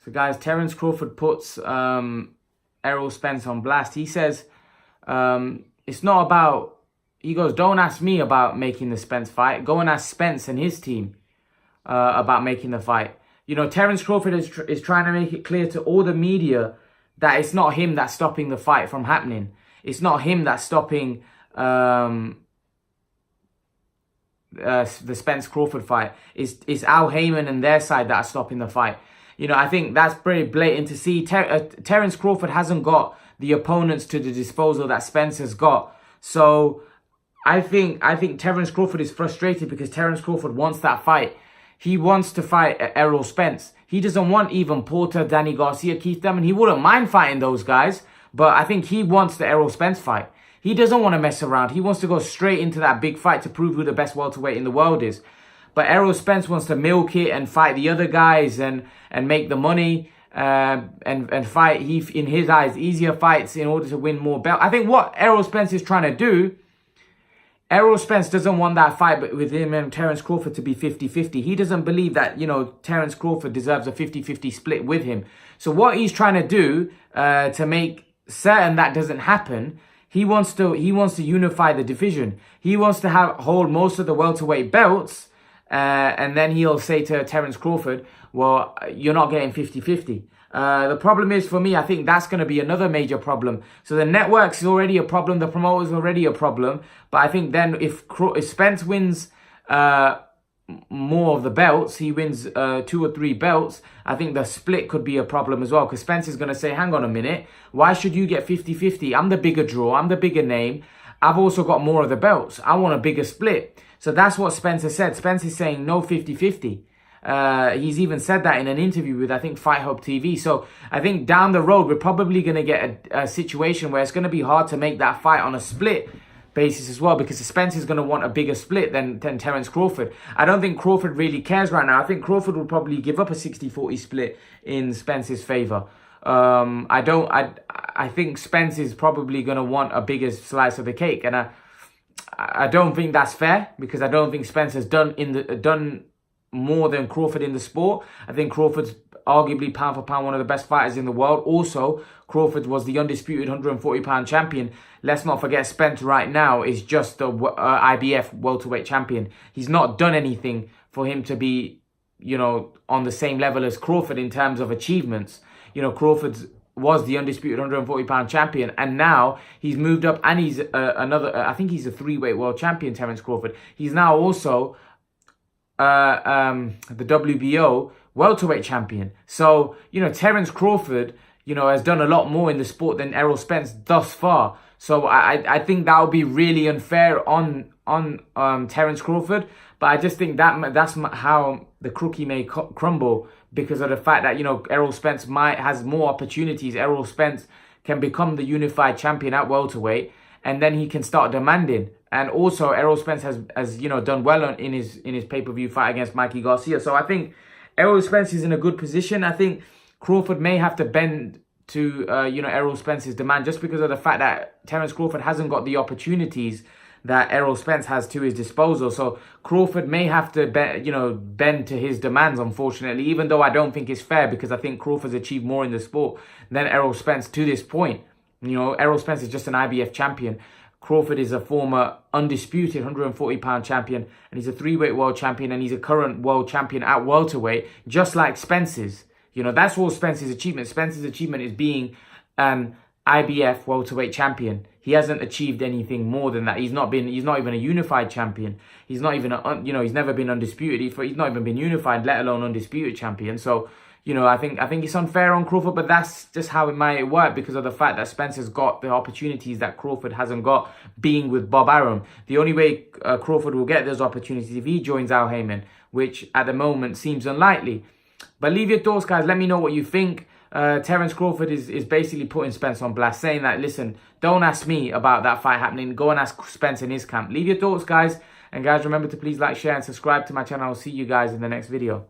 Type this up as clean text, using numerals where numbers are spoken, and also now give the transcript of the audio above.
So guys, Terence Crawford puts Errol Spence on blast. He says, it's not about, he goes, don't ask me about making the Spence fight. Go and ask Spence and his team about making the fight. You know, Terence Crawford is trying to make it clear to all the media that it's not him that's stopping the fight from happening. It's not him that's stopping the Spence Crawford fight. It's Al Heyman and their side that are stopping the fight. You know, I think that's pretty blatant to see. Terence Crawford hasn't got the opponents to the disposal that Spence has got. So I think Terence Crawford is frustrated because Terence Crawford wants that fight. He wants to fight Errol Spence. He doesn't want even Porter, Danny Garcia, Keith Thurman. He wouldn't mind fighting those guys. But I think he wants the Errol Spence fight. He doesn't want to mess around. He wants to go straight into that big fight to prove who the best welterweight in the world is. But Errol Spence wants to milk it and fight the other guys and make the money and fight, in his eyes, easier fights in order to win more belts. I think what Errol Spence is trying to do, Errol Spence doesn't want that fight with him and Terence Crawford to be 50-50. He doesn't believe that, you know, Terence Crawford deserves a 50-50 split with him. So what he's trying to do to make certain that doesn't happen, he wants to unify the division. He wants to hold most of the welterweight belts, and then he'll say to Terence Crawford, well, you're not getting 50-50. The problem is, for me, I think that's going to be another major problem. So the network's already a problem. The promoter's already a problem. But I think then if Spence wins more of the belts, he wins 2 or 3 belts, I think the split could be a problem as well. Because Spence is going to say, hang on a minute, why should you get 50-50? I'm the bigger draw. I'm the bigger name. I've also got more of the belts. I want a bigger split. So that's what Spencer said. Spence is saying no 50-50. He's even said that in an interview with, I think, Fight Hub TV. So I think down the road, we're probably going to get a situation where it's going to be hard to make that fight on a split basis as well, because Spence is going to want a bigger split than Terence Crawford. I don't think Crawford really cares right now. I think Crawford will probably give up a 60-40 split in Spence's favour. I think Spence is probably going to want a bigger slice of the cake, and I don't think that's fair, because I don't think Spence has done more than Crawford in the sport. I think Crawford's arguably pound for pound one of the best fighters in the world. Also, Crawford was the undisputed 140-pound champion. Let's not forget, Spence right now is just the IBF welterweight champion. He's not done anything for him to be, you know, on the same level as Crawford in terms of achievements. You know, Crawford was the undisputed 140-pound champion, and now he's moved up, and he's I think he's a 3-weight world champion, Terence Crawford. He's now also the WBO welterweight champion. So, you know, Terence Crawford, you know, has done a lot more in the sport than Errol Spence thus far. So I think that would be really unfair on Terence Crawford. But I just think that's how the cookie may crumble, because of the fact that, you know, Errol Spence has more opportunities. Errol Spence can become the unified champion at welterweight, and then he can start demanding. And also, Errol Spence has you know, done well in his pay-per-view fight against Mikey Garcia. So I think Errol Spence is in a good position. I think Crawford may have to bend to you know, Errol Spence's demand, just because of the fact that Terence Crawford hasn't got the opportunities that Errol Spence has to his disposal. So Crawford may have to bend to his demands, unfortunately, even though I don't think it's fair, because I think Crawford's achieved more in the sport than Errol Spence to this point. You know, Errol Spence is just an IBF champion. Crawford is a former undisputed 140-pound champion, and he's a 3-weight world champion, and he's a current world champion at welterweight, just like Spence is. You know, that's all Spence's achievement. Spence's achievement is being an IBF welterweight champion. He hasn't achieved anything more than that. He's not even a unified champion. He's not even he's never been undisputed. He's not even been unified, let alone undisputed champion. So, you know, I think it's unfair on Crawford, but that's just how it might work, because of the fact that Spencer's got the opportunities that Crawford hasn't got, being with Bob Arum. The only way Crawford will get those opportunities if he joins Al Heyman, which at the moment seems unlikely. But leave your thoughts, guys. Let me know what you think. Terence Crawford is basically putting Spence on blast, saying that, listen, don't ask me about that fight happening. Go and ask Spence in his camp. Leave your thoughts, guys. And guys, remember to please like, share, and subscribe to my channel. I'll see you guys in the next video.